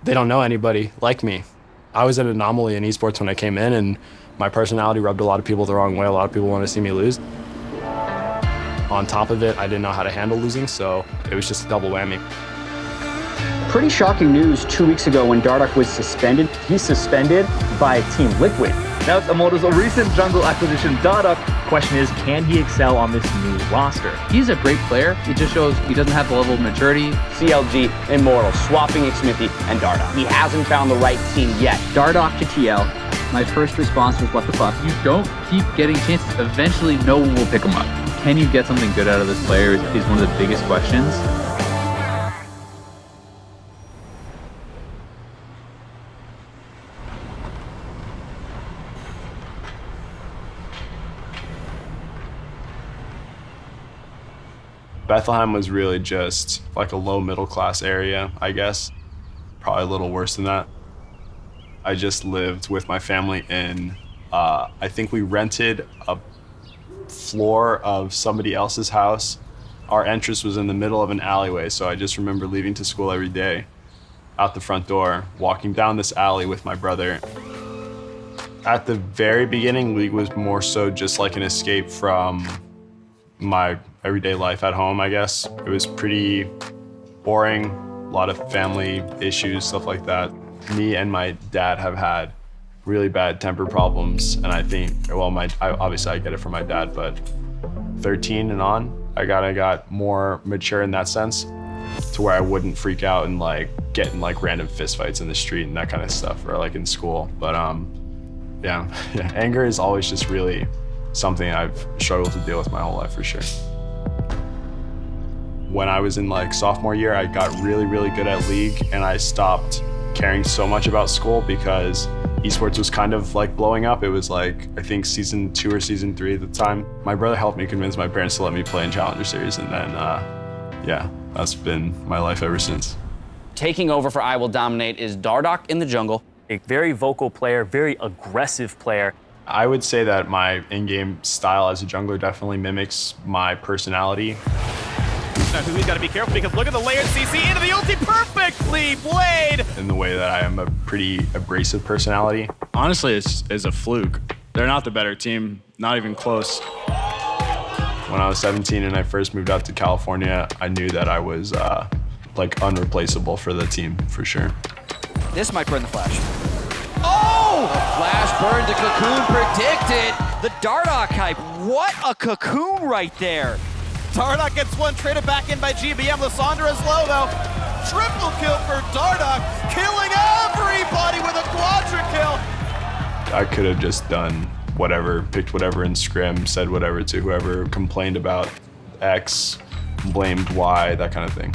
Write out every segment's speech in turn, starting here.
they don't know anybody like me. I was an anomaly in esports when I came in, and my personality rubbed a lot of people the wrong way. A lot of people wanted to see me lose. On top of it, I didn't know how to handle losing, so it was just a double whammy. Pretty shocking news 2 weeks ago when Dardoch was suspended. He's suspended by Team Liquid. Now it's Immortal's recent jungle acquisition, Dardoch. Question is, can he excel on this new roster? He's a great player. It just shows he doesn't have the level of maturity. CLG, Immortal, swapping Xmithy and Dardoch. He hasn't found the right team yet. Dardoch to TL. My first response was, what the fuck? You don't keep getting chances. Eventually, no one will pick him up. Can you get something good out of this player is one of the biggest questions. Bethlehem was really just like a low middle class area, I guess. Probably a little worse than that. I just lived with my family in, I think we rented a floor of somebody else's house. Our entrance was in the middle of an alleyway, so I just remember leaving to school every day out the front door, walking down this alley with my brother. At the very beginning, League was more so just like an escape from my everyday life at home, I guess. It was pretty boring, a lot of family issues, stuff like that. Me and my dad have had really bad temper problems, and I think, well, obviously I get it from my dad, but 13 and on, I got more mature in that sense, to where I wouldn't freak out and like get in like random fistfights in the street and that kind of stuff, or like in school. But yeah, anger is always just really something I've struggled to deal with my whole life, for sure. When I was in like sophomore year, I got really, really good at League, and I stopped caring so much about school because esports was kind of like blowing up. It was like, I think season 2 or season 3 at the time. My brother helped me convince my parents to let me play in Challenger Series, and then yeah, that's been my life ever since. Taking over for I Will Dominate is Dardoch in the jungle. A very vocal player, very aggressive player. I would say that my in-game style as a jungler definitely mimics my personality. Now Hui's got to be careful because look at the layered CC into the ulti perfectly played! In the way that I am a pretty abrasive personality. Honestly, it's a fluke. They're not the better team, not even close. When I was 17 and I first moved out to California, I knew that I was like unreplaceable for the team, for sure. This might burn the flash. Oh! Flash burn to Cocoon predicted. The Dardoch hype. What a Cocoon right there. Dardoch gets one, traded back in by GBM. Lysandra is low though. Triple kill for Dardoch, killing everybody with a quadra kill. I could have just done whatever, picked whatever in scrim, said whatever to whoever complained about X, blamed Y, that kind of thing.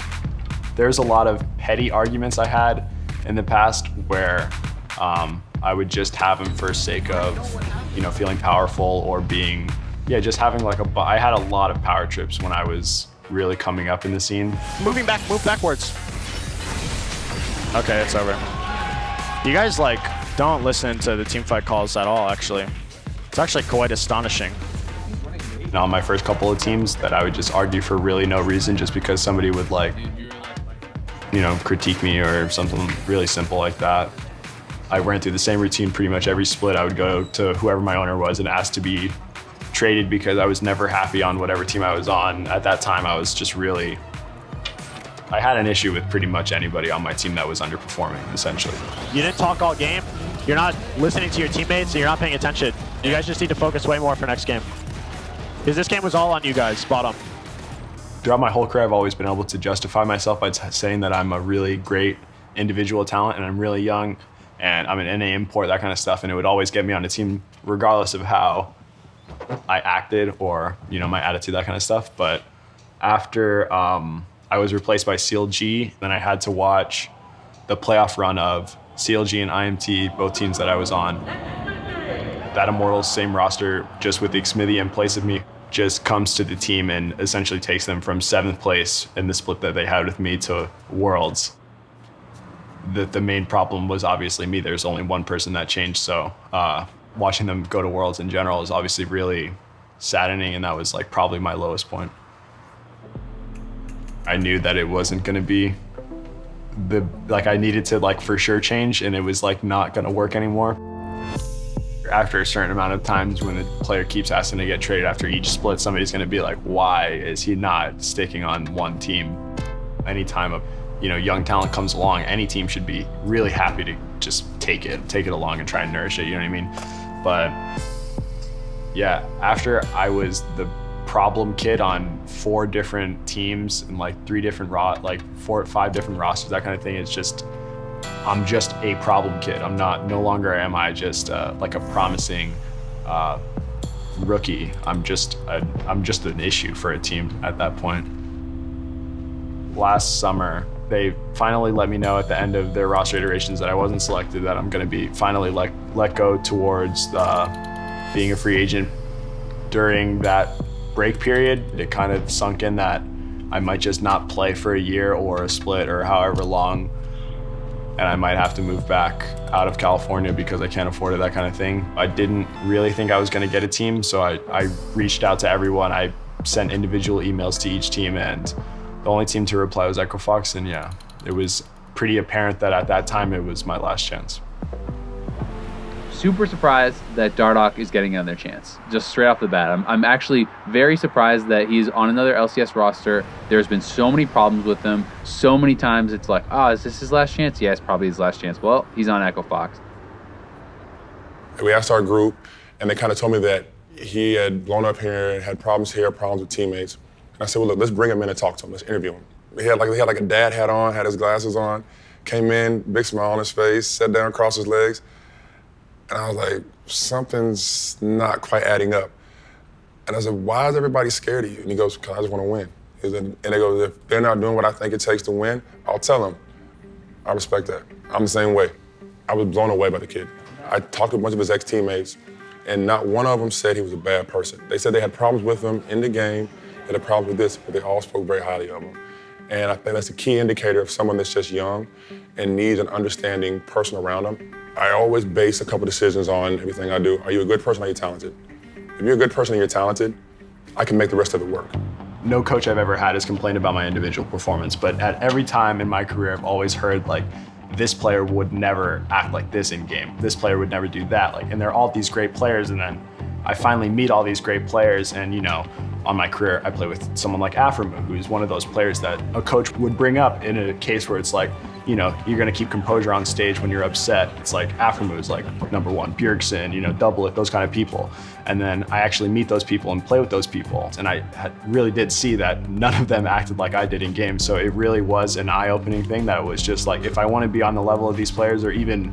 There's a lot of petty arguments I had in the past where I would just have them for sake of, you know, feeling powerful or being, yeah, just having like I had a lot of power trips when I was really coming up in the scene. Moving back, move backwards. Okay, it's over. You guys like don't listen to the teamfight calls at all, actually. It's actually quite astonishing. On my first couple of teams that I would just argue for really no reason just because somebody would like, you know, critique me or something really simple like that. I ran through the same routine pretty much every split. I would go to whoever my owner was and ask to be traded because I was never happy on whatever team I was on. At that time, I was just really, I had an issue with pretty much anybody on my team that was underperforming, essentially. You didn't talk all game. You're not listening to your teammates, and you're not paying attention. You guys just need to focus way more for next game. Because this game was all on you guys, bottom. Throughout my whole career, I've always been able to justify myself by saying that I'm a really great individual talent and I'm really young and I'm an NA import, that kind of stuff, and it would always get me on the team regardless of how I acted or, you know, my attitude, that kind of stuff. But after I was replaced by CLG, then I had to watch the playoff run of CLG and IMT, both teams that I was on. That Immortals, same roster, just with the Xmithy in place of me, just comes to the team and essentially takes them from 7th place in the split that they had with me to Worlds. The main problem was obviously me. There's only one person that changed, so watching them go to Worlds in general is obviously really saddening, and that was like probably my lowest point. I knew that it wasn't going to be I needed to like for sure change, and it was like not gonna work anymore. After a certain amount of times when the player keeps asking to get traded after each split, somebody's gonna be like, why is he not sticking on one team? Anytime a young talent comes along, any team should be really happy to just take it along and try and nourish it, you know what I mean? But yeah, after I was the problem kid on 4 different teams and like 5 different rosters, that kind of thing, I'm just a problem kid. No longer am I just like a promising rookie. I'm just an issue for a team at that point. Last summer, they finally let me know at the end of their roster iterations that I wasn't selected, that I'm gonna be finally let go towards being a free agent. During that break period, it kind of sunk in that I might just not play for a year or a split or however long, and I might have to move back out of California because I can't afford it, that kind of thing. I didn't really think I was gonna get a team, so I reached out to everyone. I sent individual emails to each team, and the only team to reply was Echo Fox, and yeah, it was pretty apparent that at that time it was my last chance. Super surprised that Dardoch is getting another chance, just straight off the bat. I'm actually very surprised that he's on another LCS roster. There's been so many problems with him. So many times it's like, is this his last chance? Yeah, it's probably his last chance. Well, he's on Echo Fox. We asked our group, and they kind of told me that he had blown up here, had problems here, problems with teammates. And I said, well, look, let's bring him in and talk to him. Let's interview him. He had like a dad hat on, had his glasses on, came in, big smile on his face, sat down, crossed his legs. And I was like, something's not quite adding up. And I said, why is everybody scared of you? And he goes, because I just want to win. And they go, if they're not doing what I think it takes to win, I'll tell them. I respect that. I'm the same way. I was blown away by the kid. I talked to a bunch of his ex-teammates, and not one of them said he was a bad person. They said they had problems with him in the game, they had problems with this, but they all spoke very highly of him. And I think that's a key indicator of someone that's just young and needs an understanding person around them. I always base a couple decisions on everything I do. Are you a good person or are you talented? If you're a good person and you're talented, I can make the rest of it work. No coach I've ever had has complained about my individual performance, but at every time in my career, I've always heard like, this player would never act like this in game. This player would never do that. And they're all these great players, and then I finally meet all these great players, and on my career, I play with someone like Aframu, who's one of those players that a coach would bring up in a case where it's like, you're gonna keep composure on stage when you're upset. It's like Aframu is like #1, Bjergsen, Double It, those kind of people. And then I actually meet those people and play with those people. And I really did see that none of them acted like I did in game. So it really was an eye-opening thing that was just like, if I want to be on the level of these players or even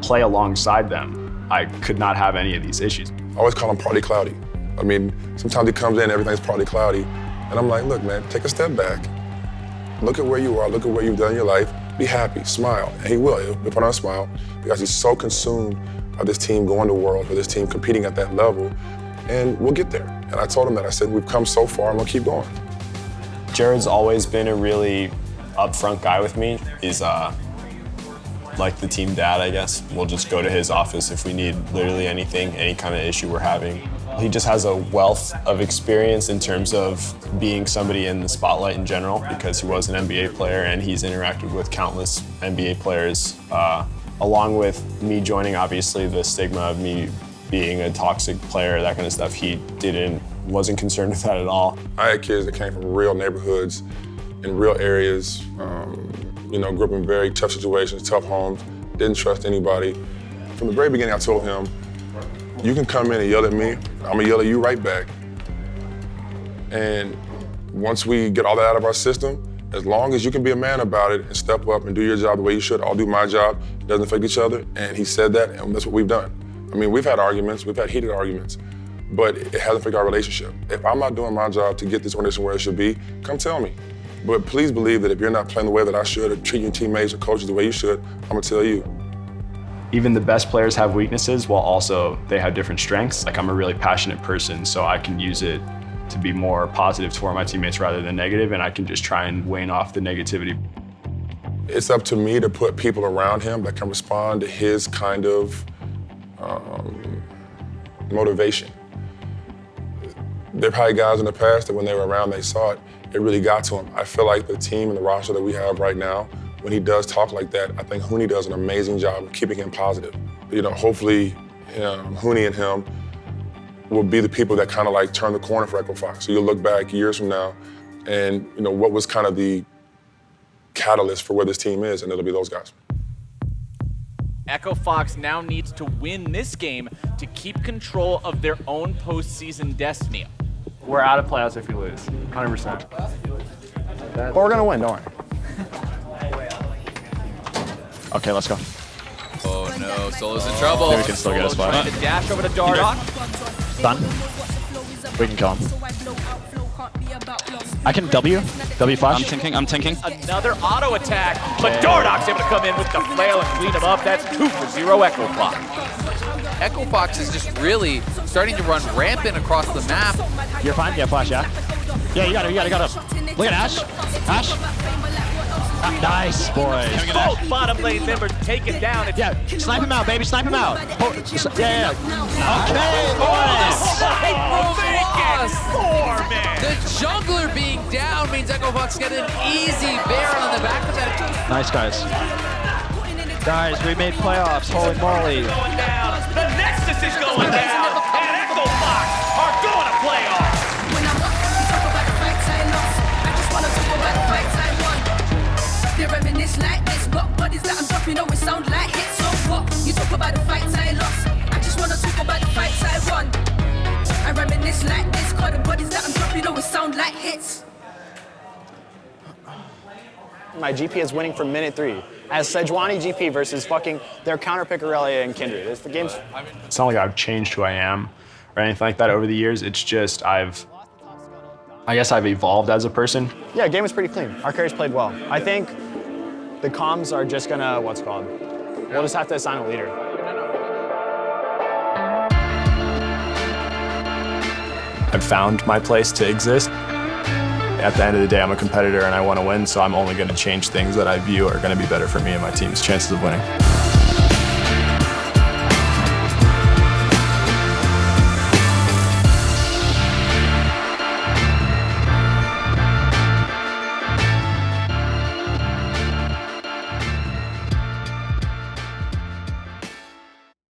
play alongside them, I could not have any of these issues. I always call him partly cloudy. I mean, sometimes he comes in, everything's partly cloudy. And I'm like, look, man, take a step back. Look at where you are, look at what you've done in your life. Be happy, smile. And he will, he'll put on a smile because he's so consumed by this team going to Worlds, by this team competing at that level. And we'll get there. And I told him that, I said, we've come so far and we'll keep going. Jared's always been a really upfront guy with me. He's like the team dad, I guess. We'll just go to his office if we need literally anything, any kind of issue we're having. He just has a wealth of experience in terms of being somebody in the spotlight in general, because he was an NBA player and he's interacted with countless NBA players. Along with me joining, obviously, the stigma of me being a toxic player, that kind of stuff, he wasn't concerned with that at all. I had kids that came from real neighborhoods, in real areas, grew up in very tough situations, tough homes, didn't trust anybody. From the very beginning, I told him, you can come in and yell at me, I'm gonna yell at you right back. And once we get all that out of our system, as long as you can be a man about it and step up and do your job the way you should, I'll do my job, it doesn't affect each other. And he said that, and that's what we've done. I mean, we've had arguments, we've had heated arguments, but it hasn't affected our relationship. If I'm not doing my job to get this organization where it should be, come tell me. But please believe that if you're not playing the way that I should, or treating your teammates or coaches the way you should, I'm gonna tell you. Even the best players have weaknesses, while also they have different strengths. Like, I'm a really passionate person, so I can use it to be more positive toward my teammates rather than negative, and I can just try and wane off the negativity. It's up to me to put people around him that can respond to his kind of motivation. There are probably guys in the past that when they were around, they saw it, it really got to him. I feel like the team and the roster that we have right now, when he does talk like that, I think Hooney does an amazing job of keeping him positive. You know, hopefully Hooney and him will be the people that kind of like turn the corner for Echo Fox. So you'll look back years from now and, you know, what was kind of the catalyst for where this team is, and it'll be those guys. Echo Fox now needs to win this game to keep control of their own postseason destiny. We're out of playoffs if we lose, 100%. But we're gonna win, don't worry. Okay, let's go. Oh no, Solo's in trouble. Maybe we can still get a spot. Trying to dash over to Dardoch. Done. We can kill him. I can W flash. I'm tanking. Another auto attack, but Dardoch's able to come in with the flail and clean him up. That's 2-0 Echo Fox. Echo Fox is just really starting to run rampant across the map. You're fine? Yeah, flash, yeah? Yeah, you got him. Look at Ash. Ash. Nice, boys. Both bottom lane members taken down. Yeah, snipe him out, baby. Snipe him out. Oh, yeah. Okay, boys. The jungler being down means Echo Fox get an easy Baron on the back of that. Nice, guys. Guys, we made playoffs. Holy moly. Going down. The Nexus is going down. And Echo Fox are going to playoffs. They reminisce like this, but bodies that I'm dropping always sound like hits. So what? You talk about the fights I lost. I just wanna talk about the fights I won. I reminisce like this, cause the bodies that I'm dropping always sound like hits. My GP is winning from minute 3. As Sejuani GP versus fucking their counter pick Aurelia and Kindred. The game's... It's not like I've changed who I am or anything like that over the years. It's just I guess I've evolved as a person. Yeah, game was pretty clean. Our carries played well. I think the comms are just gonna, we'll just have to assign a leader. I've found my place to exist. At the end of the day, I'm a competitor and I want to win, so I'm only going to change things that I view are going to be better for me and my team's chances of winning.